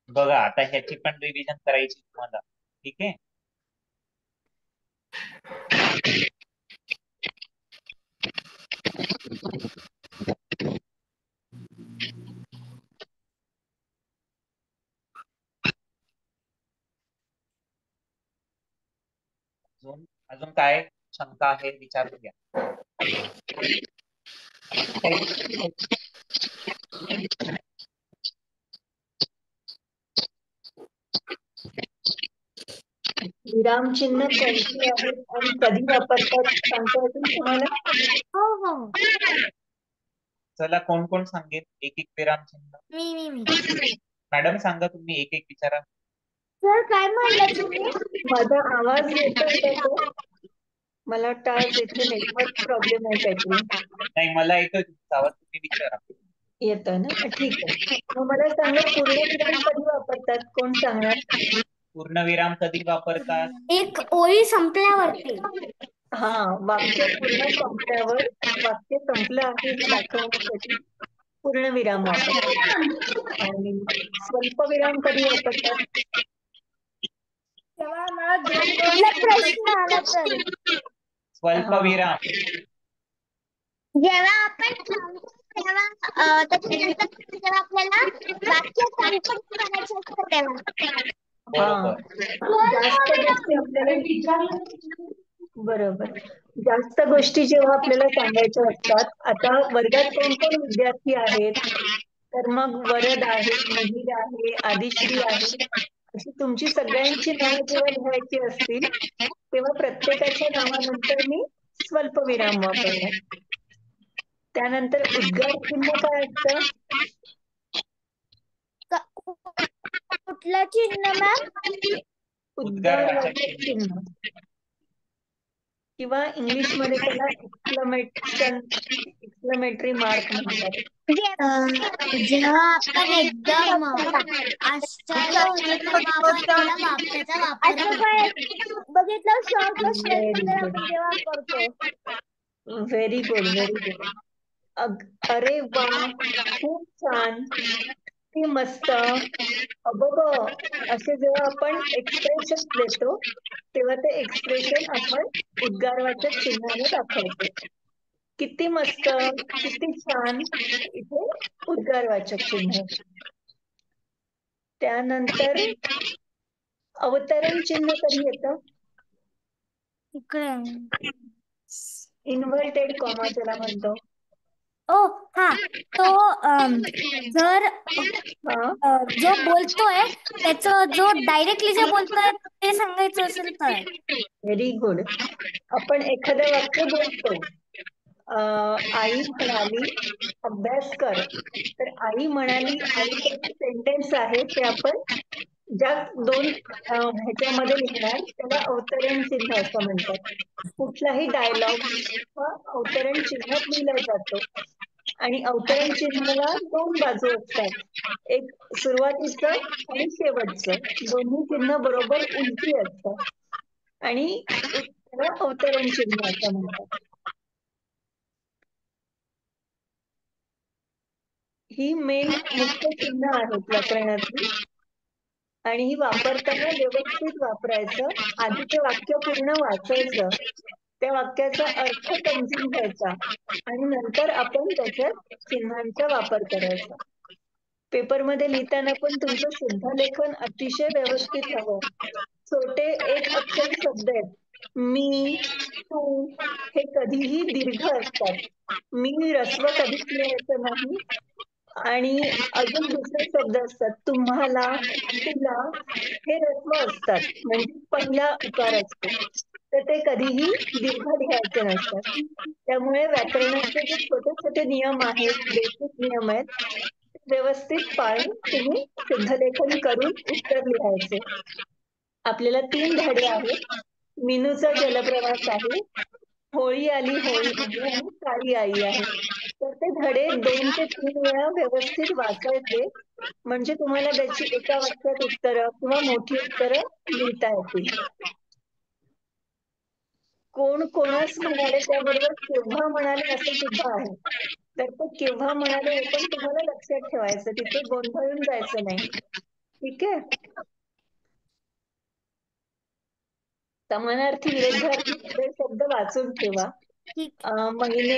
बघा आता ह्याची पण रिव्हिजन करायची तुम्हाला. ठीक आहे. अजून काय शंका आहे विचारून घ्या. विरामचिन्ह कोणती आहेत आणि कधी वापरतात सांगता येतील तुम्हाला? हो हो. चला कोण कोण सांगेल एक एक विरामचिन्ह? मी. मॅडम सांगा तुम्ही एक एक विचारा. सर काय म्हणलं तुम्ही? माझा आवाज येतोय का तो? मला वाटतं आज इथे नेटवर्क प्रॉब्लेम आहे काहीतरी. नाही मला येतोय तुमचा आवाज. तुम्ही विचारा. येतोय ना? ठीक आहे. मग मला सांगा पूर्णविराम कधी वापरतात? कोण सांगणार? पूर्णविराम कधी वापरतात? एक ओळी संपल्यावरती. हा, वाक्य पूर्ण संपल्यावर वाक्य संपलं आहे हे दाखवण्यासाठी पूर्णविराम वापरतात. आणि स्वल्पविराम कधी वापरतात? तेव्हा आम्हाला कुठला प्रश्न आला तर. स्वल्पविराम जेव्हा आपण थांबतो तेव्हा त्याच्यानंतर जेव्हा आपल्याला वाक्य संपत करायचं असतं तेव्हा. बरोबर. जास्त गोष्टी आपल्याला बरोबर. जास्त गोष्टी जेव्हा आपल्याला सांगायच्या असतात. आता वर्गात कोण कोण विद्यार्थी आहेत? तर मग वरद आहे, मिहीर आहे, आदिश्री आहे. अशी तुमची सगळ्यांची नावं जेव्हा लिहायची असतील तेव्हा प्रत्येकाच्या नावानंतर मी स्वल्पविराम वापरणार. त्यानंतर उद्गार चिन्ह काय असतं? कुठलं चिन्ह मॅम? उद्गारवाचक चिन्ह किंवा इंग्लिश मध्ये त्याला एक्सक्लेमेटरी मार्क म्हणतात. जेव्हा आपण एकदम आश्चर्य होतो तेव्हा आपण त्याला त्याचा वापर असं काय बघितलं शॉर्ट स्टेटमेंट आपण जेव्हा करतो. Very good, very good. अरे वा, खूप छान, ती मस्त, अबब असे जेव्हा आपण एक्सप्रेशन देतो तेव्हा ते एक्सप्रेशन आपण उद्गारवाचक चिन्हाने दाखवतो. किती मस्त, किती छान, इथे उद्गारवाचक चिन्ह. त्यानंतर अवतरण चिन्ह कधी येतं? इकडे इन्व्हर्टेड कॉमा ज्याला म्हणतो. ओ हा, तो जर जो बोलतोय त्याचं जो डायरेक्टली जे बोलतोय ते सांगायचं असेल तर. Very good. आपण एखादं वाक्य बोलतो. आई म्हणाली अभ्यास कर. तर आई म्हणाली, आईचं जे सेंटेन्स आहे ते आपण ज्या दोन ह्याच्यामध्ये लिहिणार त्याला अवतरण चिन्ह असं म्हणतात. कुठलाही डायलॉग हा अवतरण चिन्हात लिहिला जातो. आणि अवतरण चिन्हाला 2 बाजू असतात. एक सुरुवातीचं आणि शेवटचं. दोन्ही चिन्ह बरोबर उलटी असतात आणि त्याला अवतरण चिन्ह असं म्हणतात. ही मेन मुख्य चिन्ह आहेत व्याकरणातली आणि ही वापरताना व्यवस्थित वापरायचं. आधी ते वाक्य पूर्ण वाचायचं, त्या वाक्याचा अर्थ समजून घ्यायचा आणि नंतर आपण त्याच्यात चिन्हांचा वापर करायचा. पेपरमध्ये लिहिताना पण तुमचं शुद्धलेखन अतिशय व्यवस्थित हवं. छोटे एक अक्षरी शब्द आहेत. मी, तू हे कधीही दीर्घ असतात. मी ऱ्हस्व कधीच लिहायचं नाही आणि अजून दुसरे शब्द असतात. तुम्हाला, तुला हे ऱ्हस्व असतात म्हणजे पहिला उकार असतो. तर ते कधीही दीर्घ लिहायचे नसतात. त्यामुळे व्याकरणाचे जे छोटे छोटे नियम आहेत, बेसिक नियम आहेत, ते व्यवस्थित पाळून तुम्ही शुद्धलेखन करून उत्तर लिहायचे. आपल्याला 3 धडे आहेत. मिनूचा जलप्रवास आहे, होळी आली होळी आली आणि काळी आई आहे. तर ते धडे 2 ते 3 वेळा व्यवस्थित वाचायचे म्हणजे तुम्हाला त्याची एका वाक्यात उत्तरं किंवा मोठी उत्तरं लिहिता येतील. कोण कोणास म्हणाले त्याबरोबर केव्हा म्हणाले असं सुद्धा आहे. तर ते केव्हा म्हणाले हे पण तुम्हाला लक्षात ठेवायचं, तिथे गोंधळून जायचं नाही. ठीक आहे. समानार्थी विरुद्धार्थी सगळे शब्द वाचून ठेवा. महिने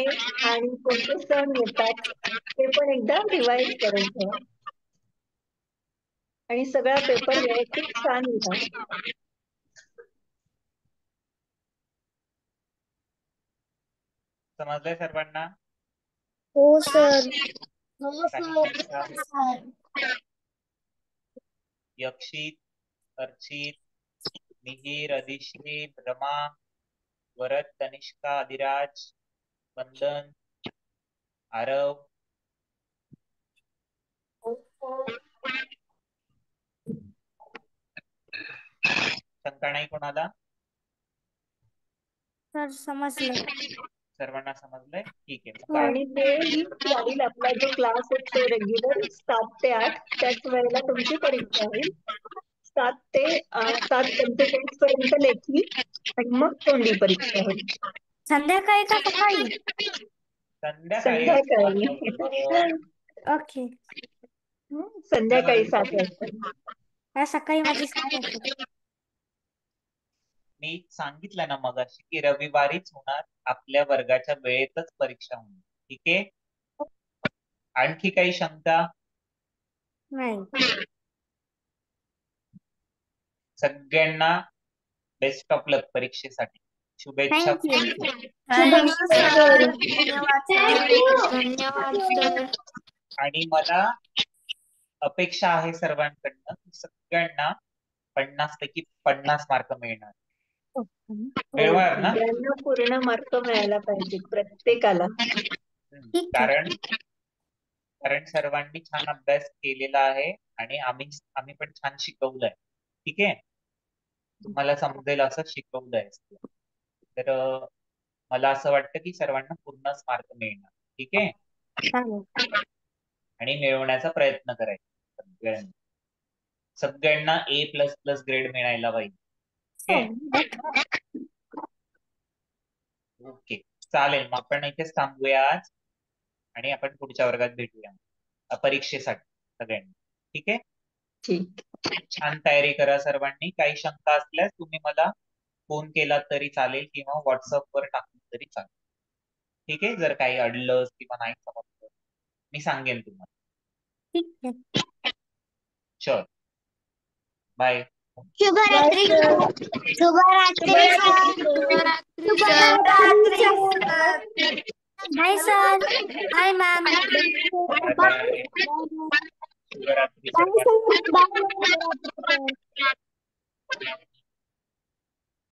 आणि कोणते सण येतात ते पण एकदा रिवाइज करून ठेवा आणि सगळा पेपर व्यवस्थित छान लिहा. समजलंय सर्वांना? हो सर. यक्षित, अर्चित, मिहिर, अधिश्री, रमा, वरद, तनिष्का, अधिराज, वंदन, आरव, शंका नाही कोणाला? सर समजलं. सर्वांना समजलंय? ठीक आहे. आणि तेही राहील आपला जो क्लास असतो रेग्युलर 7 ते 8 त्याच वेळेला तुमची परीक्षा होईल. 7:45 पर्यंत लेखी आणि मग तोंडी परीक्षा होईल. संध्याकाळी का सकाळी? संध्याकाळी. ओके. संध्याकाळी 7 वाजता. सकाळी माझी शाळा आहे. मी सांगितलं ना मगाशी की रविवारीच होणार, आपल्या वर्गाच्या वेळेतच परीक्षा होणार. ठीक आहे. आणखी काही शंका? नाही. सगळ्यांना बेस्ट ऑफ लक परीक्षेसाठी. शुभेच्छा. आणि मला अपेक्षा आहे सर्वांकडनं की सगळ्यांना 50 पैकी 50 मार्क मिळणार. मिळणार ना? पूर्ण मार्क मिळायला पाहिजे प्रत्येकाला. कारण सर्वांनी छान अभ्यास केलेला आहे आणि आम्ही पण छान शिकवलंय. ठीक आहे. तुम्हाला समजेल असं शिकवलंय. तर मला असं वाटतं की सर्वांना पूर्णच मार्क मिळणार. ठीक आहे. आणि मिळवण्याचा प्रयत्न करायचा सगळ्यांना A++ ग्रेड मिळायला पाहिजे. ओके, चालेल. मग आपण इथेच थांबूया आज आणि आपण पुढच्या वर्गात भेटूया परीक्षेसाठी सगळ्यांनी. ठीक आहे. ठीक. छान तयारी करा सर्वांनी. काही शंका असल्यास तुम्ही मला फोन केला तरी चालेल किंवा व्हॉट्सअपवर टाकून तरी चालेल. ठीक आहे. जर काही अडलं किंवा नाही समजलं मी सांगेन तुम्हाला. ठीक आहे. चल बाय. शुभरात्री. शुभरात्री. Bye sir. Bye ma'am. शुभरात्री.